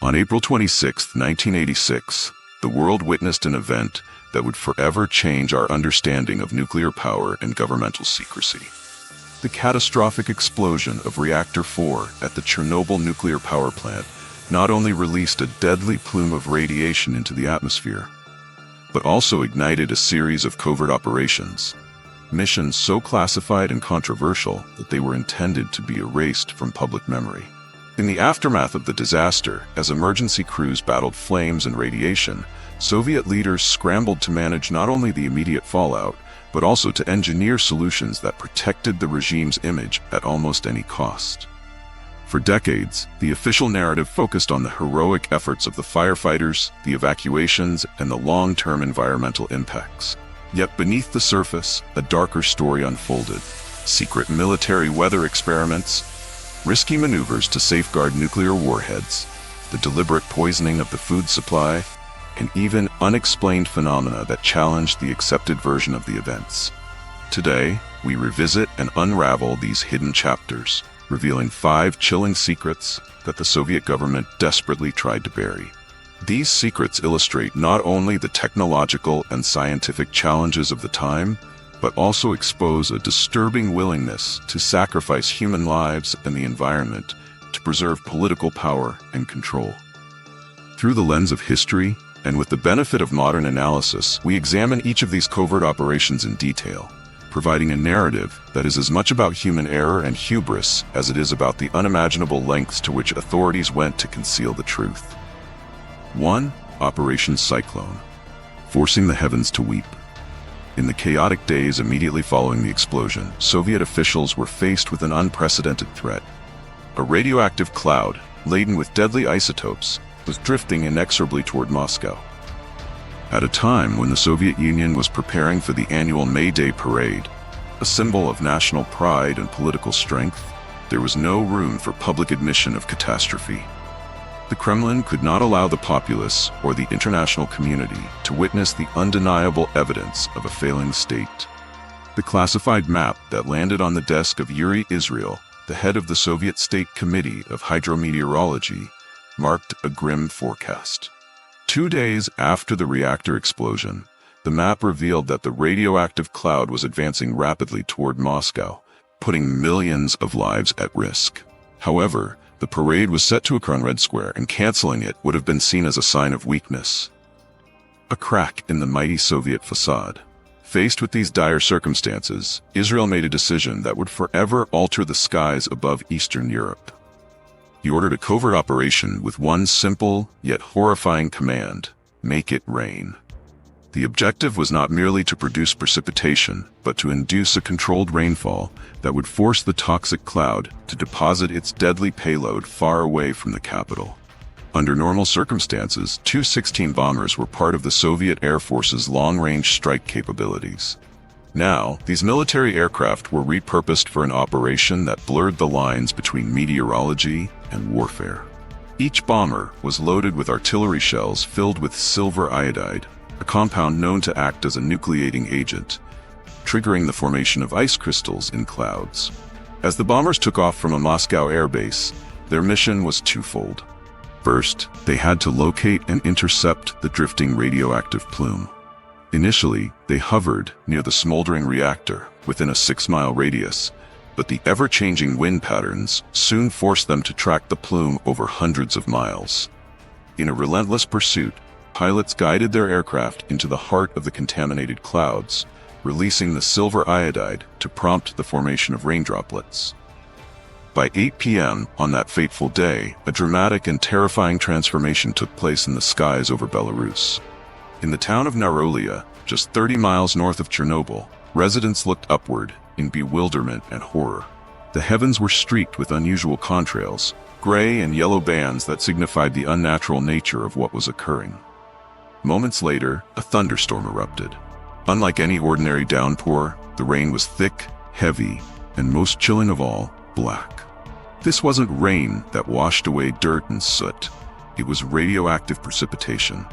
On April 26, 1986, the world witnessed an event that would forever change our understanding of nuclear power and governmental secrecy. The catastrophic explosion of Reactor 4 at the Chernobyl nuclear power plant not only released a deadly plume of radiation into the atmosphere, but also ignited a series of covert operations, missions so classified and controversial that they were intended to be erased from public memory. In the aftermath of the disaster, as emergency crews battled flames and radiation, Soviet leaders scrambled to manage not only the immediate fallout, but also to engineer solutions that protected the regime's image at almost any cost. For decades, the official narrative focused on the heroic efforts of the firefighters, the evacuations, and the long-term environmental impacts. Yet beneath the surface, a darker story unfolded. Secret military weather experiments, risky maneuvers to safeguard nuclear warheads, the deliberate poisoning of the food supply, and even unexplained phenomena that challenged the accepted version of the events. Today, we revisit and unravel these hidden chapters, revealing 5 chilling secrets that the Soviet government desperately tried to bury. These secrets illustrate not only the technological and scientific challenges of the time, but also expose a disturbing willingness to sacrifice human lives and the environment to preserve political power and control. Through the lens of history, and with the benefit of modern analysis, we examine each of these covert operations in detail, providing a narrative that is as much about human error and hubris as it is about the unimaginable lengths to which authorities went to conceal the truth. 1. Operation Cyclone. Forcing the heavens to weep. In the chaotic days immediately following the explosion, Soviet officials were faced with an unprecedented threat. A radioactive cloud, laden with deadly isotopes, was drifting inexorably toward Moscow. At a time when the Soviet Union was preparing for the annual May Day parade, a symbol of national pride and political strength, there was no room for public admission of catastrophe. The Kremlin could not allow the populace or the international community to witness the undeniable evidence of a failing state. The classified map that landed on the desk of Yuri Israel, the head of the Soviet State Committee of Hydrometeorology, marked a grim forecast. 2 days after the reactor explosion, the map revealed that the radioactive cloud was advancing rapidly toward Moscow, putting millions of lives at risk. However, the parade was set to occur on Red Square, and canceling it would have been seen as a sign of weakness. A crack in the mighty Soviet facade. Faced with these dire circumstances, Israel made a decision that would forever alter the skies above Eastern Europe. He ordered a covert operation with one simple, yet horrifying command: make it rain. The objective was not merely to produce precipitation, but to induce a controlled rainfall that would force the toxic cloud to deposit its deadly payload far away from the capital. Under normal circumstances, Tu-16 bombers were part of the Soviet Air Force's long-range strike capabilities. Now, these military aircraft were repurposed for an operation that blurred the lines between meteorology and warfare. Each bomber was loaded with artillery shells filled with silver iodide, a compound known to act as a nucleating agent, triggering the formation of ice crystals in clouds. As the bombers took off from a Moscow airbase, their mission was twofold. First, they had to locate and intercept the drifting radioactive plume. Initially, they hovered near the smoldering reactor within a 6-mile radius, but the ever-changing wind patterns soon forced them to track the plume over hundreds of miles. In a relentless pursuit, pilots guided their aircraft into the heart of the contaminated clouds, releasing the silver iodide to prompt the formation of rain droplets. By 8 p.m. on that fateful day, a dramatic and terrifying transformation took place in the skies over Belarus. In the town of Narolia, just 30 miles north of Chernobyl, residents looked upward in bewilderment and horror. The heavens were streaked with unusual contrails, gray and yellow bands that signified the unnatural nature of what was occurring. Moments later, a thunderstorm erupted. Unlike any ordinary downpour, the rain was thick, heavy, and most chilling of all, black. This wasn't rain that washed away dirt and soot. It was radioactive precipitation.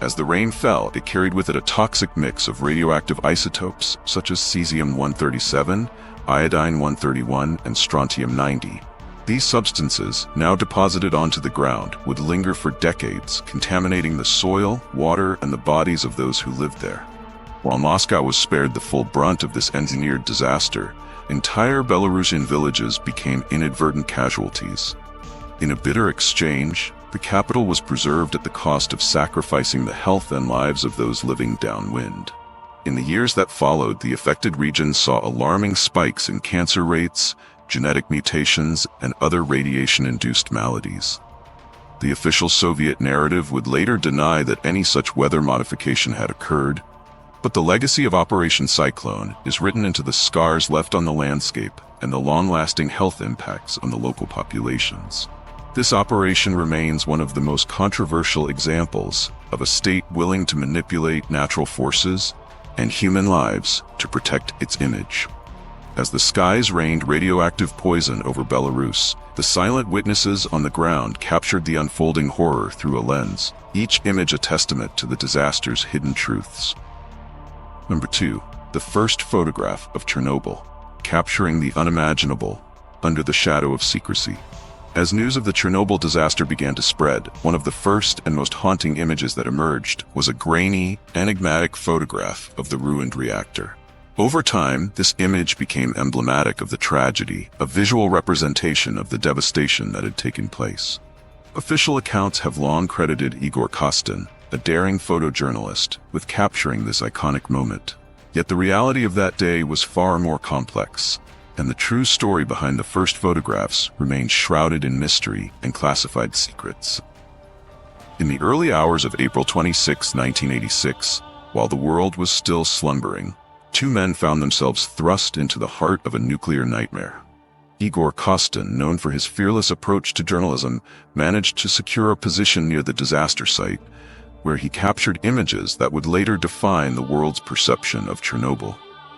As the rain fell, it carried with it a toxic mix of radioactive isotopes such as cesium-137, iodine-131, and strontium-90. These substances, now deposited onto the ground, would linger for decades, contaminating the soil, water, and the bodies of those who lived there. While Moscow was spared the full brunt of this engineered disaster, entire Belarusian villages became inadvertent casualties. In a bitter exchange, the capital was preserved at the cost of sacrificing the health and lives of those living downwind. In the years that followed, the affected region saw alarming spikes in cancer rates, genetic mutations, and other radiation-induced maladies. The official Soviet narrative would later deny that any such weather modification had occurred, but the legacy of Operation Cyclone is written into the scars left on the landscape and the long-lasting health impacts on the local populations. This operation remains one of the most controversial examples of a state willing to manipulate natural forces and human lives to protect its image. As the skies rained radioactive poison over Belarus, the silent witnesses on the ground captured the unfolding horror through a lens, each image a testament to the disaster's hidden truths. Number 2. The first photograph of Chernobyl, capturing the unimaginable under the shadow of secrecy. As news of the Chernobyl disaster began to spread, one of the first and most haunting images that emerged was a grainy, enigmatic photograph of the ruined reactor. Over time, this image became emblematic of the tragedy, a visual representation of the devastation that had taken place. Official accounts have long credited Igor Kostin, a daring photojournalist, with capturing this iconic moment. Yet the reality of that day was far more complex, and the true story behind the first photographs remained shrouded in mystery and classified secrets. In the early hours of April 26, 1986, while the world was still slumbering, two men found themselves thrust into the heart of a nuclear nightmare. Igor Kostin, known for his fearless approach to journalism, managed to secure a position near the disaster site, where he captured images that would later define the world's perception of Chernobyl.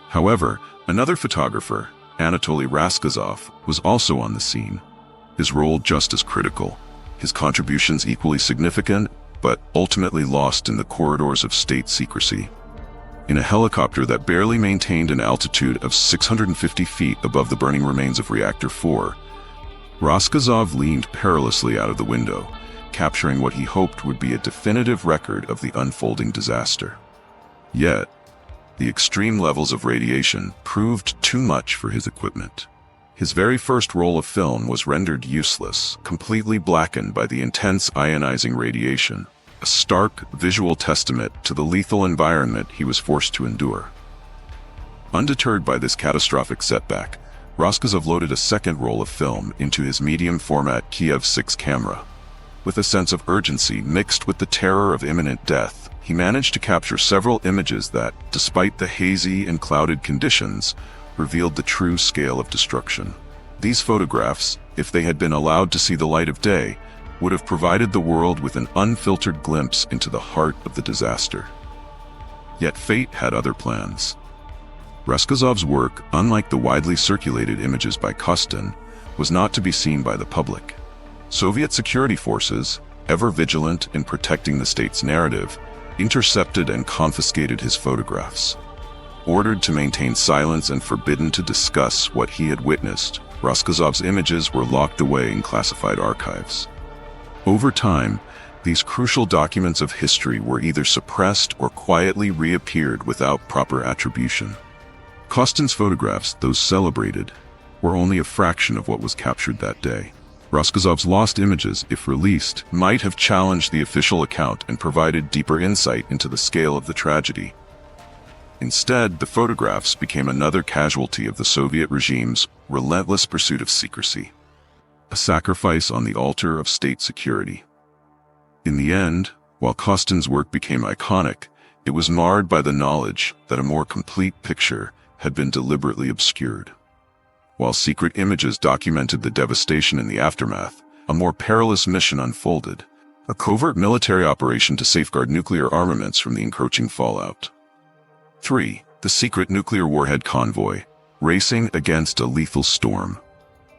However, another photographer, Anatoly Raskazov, was also on the scene. His role just as critical, his contributions equally significant, but ultimately lost in the corridors of state secrecy. In a helicopter that barely maintained an altitude of 650 feet above the burning remains of Reactor 4, Raskazov leaned perilously out of the window, capturing what he hoped would be a definitive record of the unfolding disaster. Yet, the extreme levels of radiation proved too much for his equipment. His very first roll of film was rendered useless, completely blackened by the intense ionizing radiation, a stark visual testament to the lethal environment he was forced to endure. Undeterred by this catastrophic setback, Raskazov loaded a second roll of film into his medium-format Kiev 6 camera. With a sense of urgency mixed with the terror of imminent death, he managed to capture several images that, despite the hazy and clouded conditions, revealed the true scale of destruction. These photographs, if they had been allowed to see the light of day, would have provided the world with an unfiltered glimpse into the heart of the disaster. Yet fate had other plans. Raskazov's work, unlike the widely circulated images by Kostin, was not to be seen by the public. Soviet security forces, ever vigilant in protecting the state's narrative, intercepted and confiscated his photographs. Ordered to maintain silence and forbidden to discuss what he had witnessed, Raskazov's images were locked away in classified archives. Over time, these crucial documents of history were either suppressed or quietly reappeared without proper attribution. Kostin's photographs, though celebrated, were only a fraction of what was captured that day. Raskazov's lost images, if released, might have challenged the official account and provided deeper insight into the scale of the tragedy. Instead, the photographs became another casualty of the Soviet regime's relentless pursuit of secrecy, a sacrifice on the altar of state security. In the end, while Kostin's work became iconic, it was marred by the knowledge that a more complete picture had been deliberately obscured. While secret images documented the devastation in the aftermath, a more perilous mission unfolded, a covert military operation to safeguard nuclear armaments from the encroaching fallout. 3. The secret nuclear warhead convoy, racing against a lethal storm.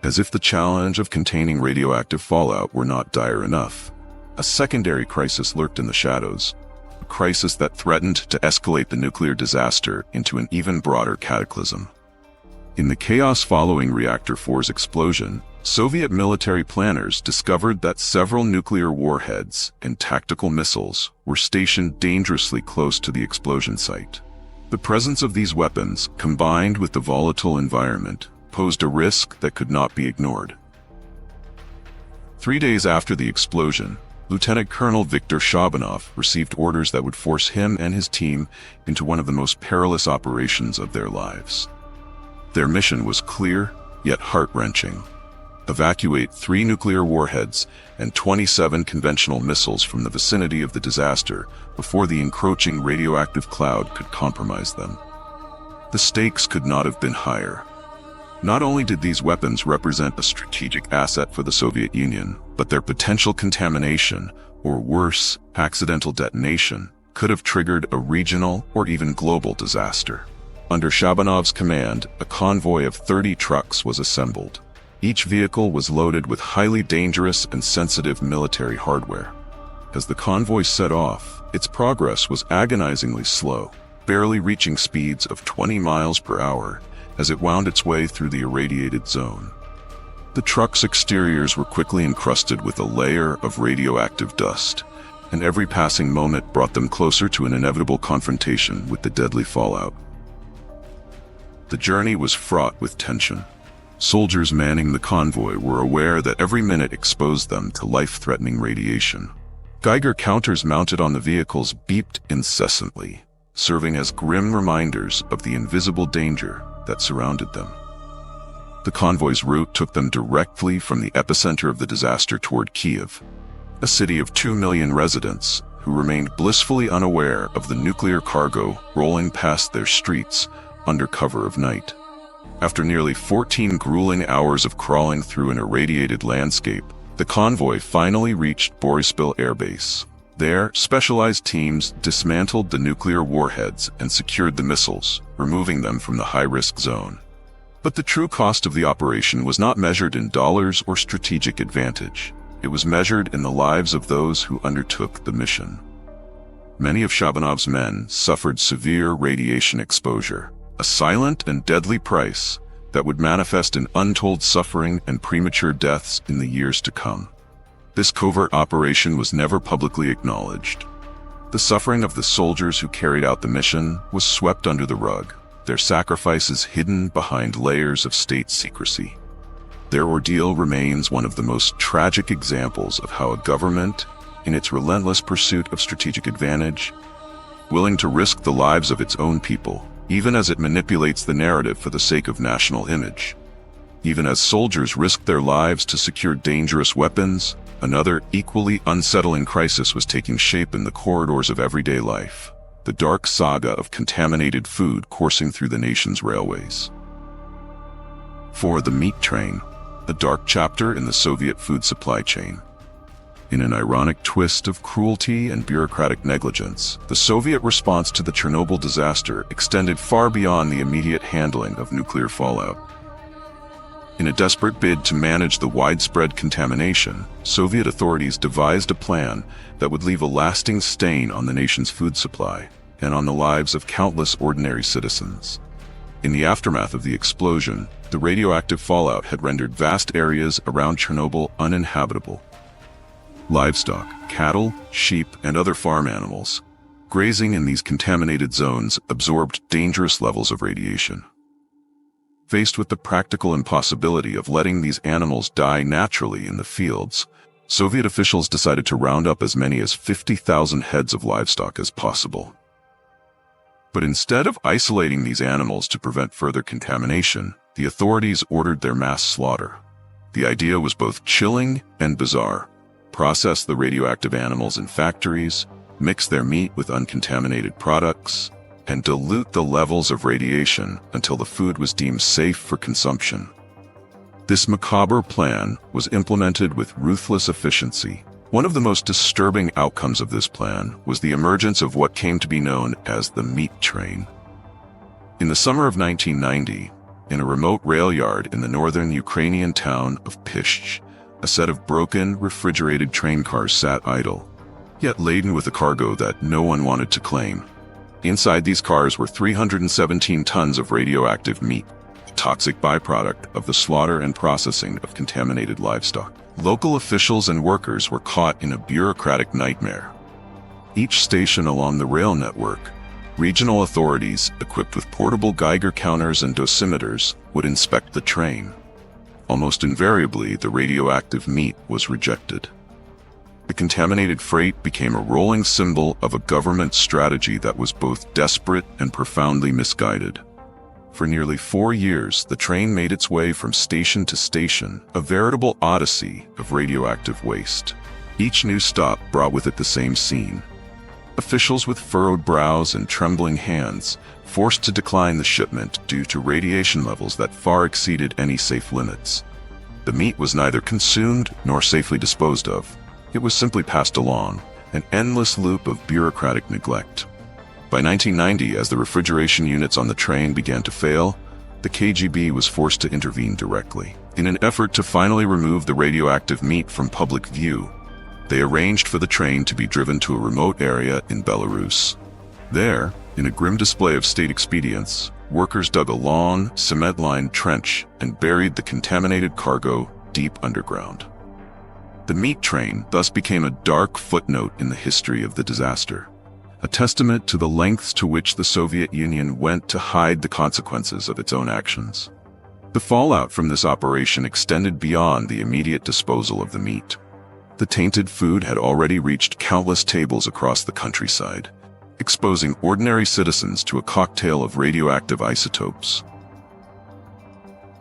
As if the challenge of containing radioactive fallout were not dire enough, a secondary crisis lurked in the shadows, a crisis that threatened to escalate the nuclear disaster into an even broader cataclysm. In the chaos following Reactor 4's explosion, Soviet military planners discovered that several nuclear warheads and tactical missiles were stationed dangerously close to the explosion site. The presence of these weapons, combined with the volatile environment, posed a risk that could not be ignored. 3 days after the explosion, Lieutenant Colonel Viktor Shabanov received orders that would force him and his team into one of the most perilous operations of their lives. Their mission was clear, yet heart-wrenching. Evacuate 3 nuclear warheads and 27 conventional missiles from the vicinity of the disaster before the encroaching radioactive cloud could compromise them. The stakes could not have been higher. Not only did these weapons represent a strategic asset for the Soviet Union, but their potential contamination, or worse, accidental detonation, could have triggered a regional or even global disaster. Under Shabanov's command, a convoy of 30 trucks was assembled. Each vehicle was loaded with highly dangerous and sensitive military hardware. As the convoy set off, its progress was agonizingly slow, barely reaching speeds of 20 miles per hour as it wound its way through the irradiated zone. The trucks' exteriors were quickly encrusted with a layer of radioactive dust, and every passing moment brought them closer to an inevitable confrontation with the deadly fallout. The journey was fraught with tension. Soldiers manning the convoy were aware that every minute exposed them to life-threatening radiation. Geiger counters mounted on the vehicles beeped incessantly, serving as grim reminders of the invisible danger that surrounded them. The convoy's route took them directly from the epicenter of the disaster toward Kiev, a city of 2 million residents who remained blissfully unaware of the nuclear cargo rolling past their streets under cover of night. After nearly 14 grueling hours of crawling through an irradiated landscape, the convoy finally reached Borispil Air Base. There, specialized teams dismantled the nuclear warheads and secured the missiles, removing them from the high-risk zone. But the true cost of the operation was not measured in dollars or strategic advantage. It was measured in the lives of those who undertook the mission. Many of Shabanov's men suffered severe radiation exposure, a silent and deadly price that would manifest in untold suffering and premature deaths in the years to come. This covert operation was never publicly acknowledged. The suffering of the soldiers who carried out the mission was swept under the rug, their sacrifices hidden behind layers of state secrecy. Their ordeal remains one of the most tragic examples of how a government, in its relentless pursuit of strategic advantage, willing to risk the lives of its own people, even as it manipulates the narrative for the sake of national image. Even as soldiers risked their lives to secure dangerous weapons, another equally unsettling crisis was taking shape in the corridors of everyday life, the dark saga of contaminated food coursing through the nation's railways. For the meat train, a dark chapter in the Soviet food supply chain. In an ironic twist of cruelty and bureaucratic negligence, the Soviet response to the Chernobyl disaster extended far beyond the immediate handling of nuclear fallout. In a desperate bid to manage the widespread contamination, Soviet authorities devised a plan that would leave a lasting stain on the nation's food supply and on the lives of countless ordinary citizens. In the aftermath of the explosion, the radioactive fallout had rendered vast areas around Chernobyl uninhabitable. Livestock, cattle, sheep, and other farm animals, grazing in these contaminated zones absorbed dangerous levels of radiation. Faced with the practical impossibility of letting these animals die naturally in the fields, Soviet officials decided to round up as many as 50,000 heads of livestock as possible. But instead of isolating these animals to prevent further contamination, the authorities ordered their mass slaughter. The idea was both chilling and bizarre. Process the radioactive animals in factories, mix their meat with uncontaminated products, and dilute the levels of radiation until the food was deemed safe for consumption. This macabre plan was implemented with ruthless efficiency. One of the most disturbing outcomes of this plan was the emergence of what came to be known as the meat train. In the summer of 1990, in a remote rail yard in the northern Ukrainian town of Pishch, a set of broken, refrigerated train cars sat idle, yet laden with a cargo that no one wanted to claim. Inside these cars were 317 tons of radioactive meat, a toxic byproduct of the slaughter and processing of contaminated livestock. Local officials and workers were caught in a bureaucratic nightmare. Each station along the rail network, regional authorities equipped with portable Geiger counters and dosimeters would inspect the train. Almost invariably, the radioactive meat was rejected. The contaminated freight became a rolling symbol of a government strategy that was both desperate and profoundly misguided. For nearly 4 years, the train made its way from station to station, a veritable odyssey of radioactive waste. Each new stop brought with it the same scene. Officials with furrowed brows and trembling hands, forced to decline the shipment due to radiation levels that far exceeded any safe limits. The meat was neither consumed nor safely disposed of. It was simply passed along, an endless loop of bureaucratic neglect. By 1990, as the refrigeration units on the train began to fail, the KGB was forced to intervene directly. In an effort to finally remove the radioactive meat from public view, they arranged for the train to be driven to a remote area in Belarus. There, in a grim display of state expedience, workers dug a long, cement-lined trench and buried the contaminated cargo deep underground. The meat train thus became a dark footnote in the history of the disaster, a testament to the lengths to which the Soviet Union went to hide the consequences of its own actions. The fallout from this operation extended beyond the immediate disposal of the meat. The tainted food had already reached countless tables across the countryside, exposing ordinary citizens to a cocktail of radioactive isotopes.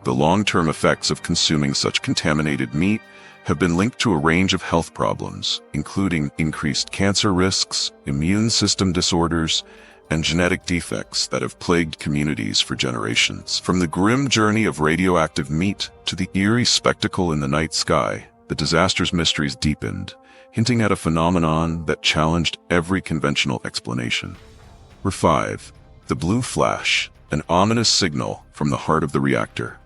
The long-term effects of consuming such contaminated meat have been linked to a range of health problems, including increased cancer risks, immune system disorders, and genetic defects that have plagued communities for generations. From the grim journey of radioactive meat to the eerie spectacle in the night sky, the disaster's mysteries deepened, hinting at a phenomenon that challenged every conventional explanation. 5. The blue flash, an ominous signal from the heart of the reactor.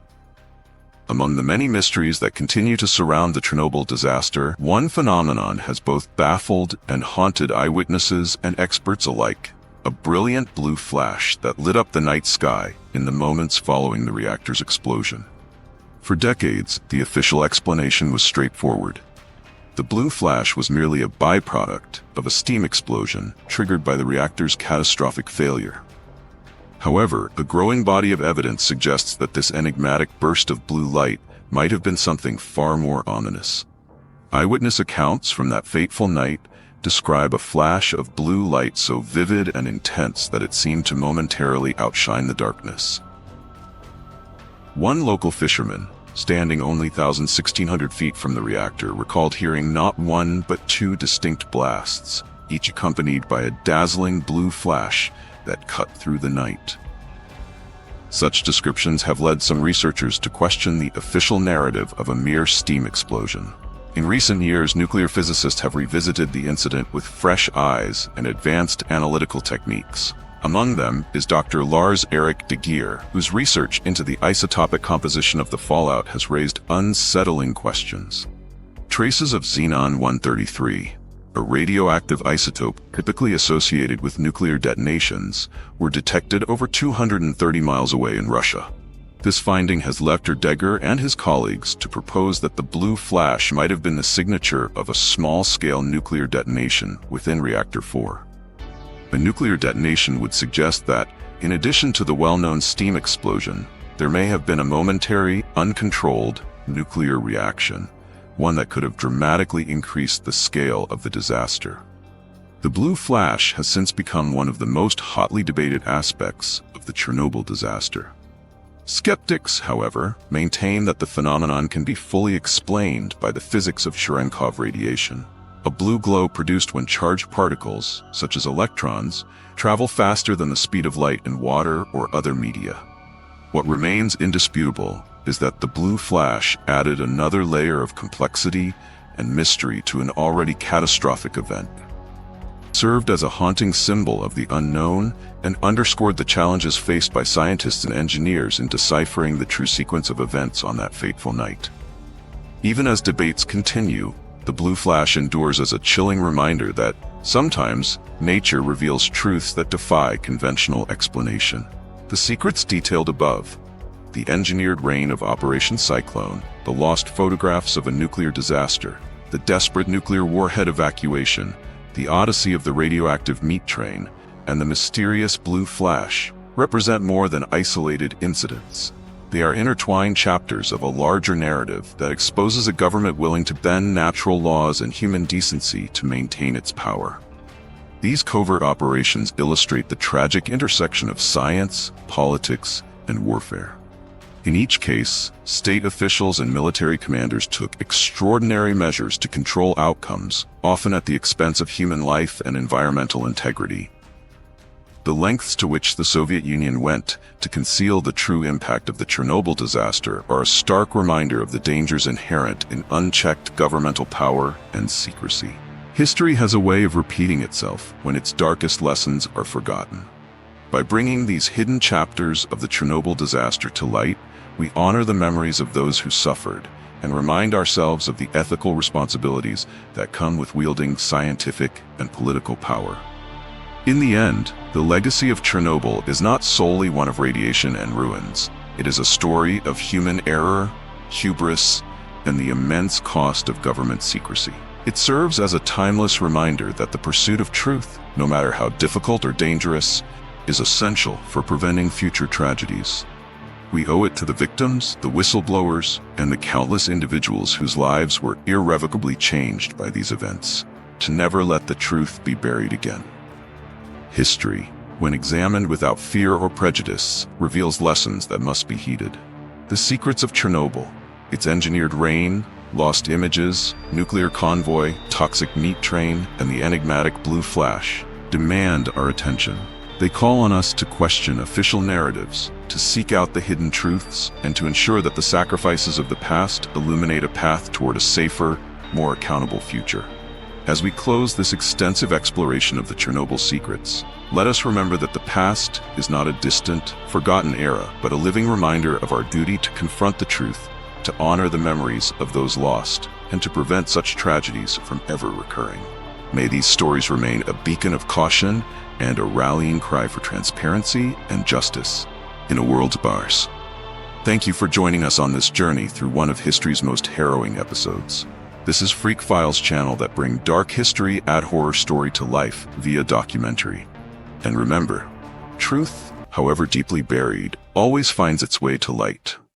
Among the many mysteries that continue to surround the Chernobyl disaster, one phenomenon has both baffled and haunted eyewitnesses and experts alike: a brilliant blue flash that lit up the night sky in the moments following the reactor's explosion. For decades, the official explanation was straightforward. The blue flash was merely a byproduct of a steam explosion triggered by the reactor's catastrophic failure. However, a growing body of evidence suggests that this enigmatic burst of blue light might have been something far more ominous. Eyewitness accounts from that fateful night describe a flash of blue light so vivid and intense that it seemed to momentarily outshine the darkness. One local fisherman, standing only 1,600 feet from the reactor, recalled hearing not one but 2 distinct blasts, each accompanied by a dazzling blue flash that cut through the night. Such descriptions have led some researchers to question the official narrative of a mere steam explosion. In recent years, nuclear physicists have revisited the incident with fresh eyes and advanced analytical techniques. Among them is Dr. Lars Erik de Geer, whose research into the isotopic composition of the fallout has raised unsettling questions. Traces of xenon-133, a radioactive isotope typically associated with nuclear detonations, were detected over 230 miles away in Russia. This finding has left Deger and his colleagues to propose that the blue flash might have been the signature of a small-scale nuclear detonation within Reactor 4. A nuclear detonation would suggest that, in addition to the well-known steam explosion, there may have been a momentary, uncontrolled nuclear reaction, one that could have dramatically increased the scale of the disaster. The blue flash has since become one of the most hotly debated aspects of the Chernobyl disaster. Skeptics, however, maintain that the phenomenon can be fully explained by the physics of Cherenkov radiation, a blue glow produced when charged particles, such as electrons, travel faster than the speed of light in water or other media. What remains indisputable is that the blue flash added another layer of complexity and mystery to an already catastrophic event, served as a haunting symbol of the unknown, and underscored the challenges faced by scientists and engineers in deciphering the true sequence of events on that fateful night. Even as debates continue, the blue flash endures as a chilling reminder that sometimes nature reveals truths that defy conventional explanation. The secrets detailed above, the engineered rain of Operation Cyclone, the lost photographs of a nuclear disaster, the desperate nuclear warhead evacuation, the odyssey of the radioactive meat train, and the mysterious blue flash represent more than isolated incidents. They are intertwined chapters of a larger narrative that exposes a government willing to bend natural laws and human decency to maintain its power. These covert operations illustrate the tragic intersection of science, politics, and warfare. In each case, state officials and military commanders took extraordinary measures to control outcomes, often at the expense of human life and environmental integrity. The lengths to which the Soviet Union went to conceal the true impact of the Chernobyl disaster are a stark reminder of the dangers inherent in unchecked governmental power and secrecy. History has a way of repeating itself when its darkest lessons are forgotten. By bringing these hidden chapters of the Chernobyl disaster to light, we honor the memories of those who suffered and remind ourselves of the ethical responsibilities that come with wielding scientific and political power. In the end, the legacy of Chernobyl is not solely one of radiation and ruins. It is a story of human error, hubris, and the immense cost of government secrecy. It serves as a timeless reminder that the pursuit of truth, no matter how difficult or dangerous, is essential for preventing future tragedies. We owe it to the victims, the whistleblowers, and the countless individuals whose lives were irrevocably changed by these events, to never let the truth be buried again. History, when examined without fear or prejudice, reveals lessons that must be heeded. The secrets of Chernobyl, its engineered rain, lost images, nuclear convoy, toxic meat train, and the enigmatic blue flash, demand our attention. They call on us to question official narratives, to seek out the hidden truths, and to ensure that the sacrifices of the past illuminate a path toward a safer, more accountable future. As we close this extensive exploration of the Chernobyl secrets, let us remember that the past is not a distant, forgotten era, but a living reminder of our duty to confront the truth, to honor the memories of those lost, and to prevent such tragedies from ever recurring. May these stories remain a beacon of caution and a rallying cry for transparency and justice in a world sparse. Thank you for joining us on this journey through one of history's most harrowing episodes. This is Freak Files channel that bring dark history and horror story to life via documentary. And remember, truth, however deeply buried, always finds its way to light.